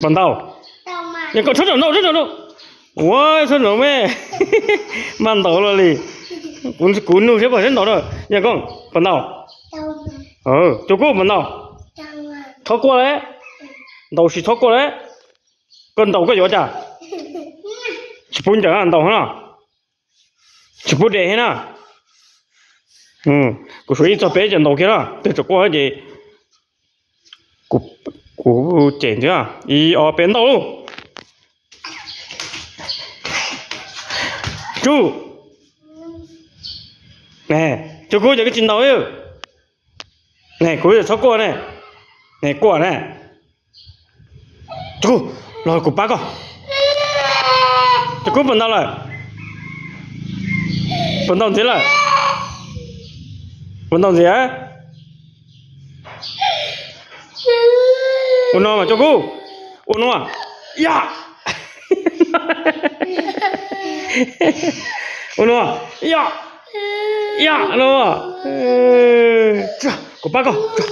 Bắn tàu. Nhà cậu xuất đâu. Ôi, xuất đâu mẹ. Bắn tàu là gì? Cuốn nu sẽ bỏ trên đó rồi. Nhà con, bắn tàu. Cho cô bắn tàu. Thoát qua đấy. Tàu chỉ thoát qua đấy. Con tàu có gì chả? Chỉ phun chẳng ăn tàu hả? Chỉ phun để hả? Cô suy cho bé chân tàu kia đó. Để cho qua gì? Cô chèn chứ à? Bên tàu luôn. Chú. Nè, cho cô cho cái chân tàu ấy. Nè, cô giờ thoát qua này. Nè, qua này. Chú, rồi cô bác à? Cho cô bắn tàu lại. Bắn tàu thế lại. Bắn tàu gì á? Ủa nó mà cho cô. Ủa nó à? Ya. Ủa nó à? Ya. Ya nó à? Cô bác à?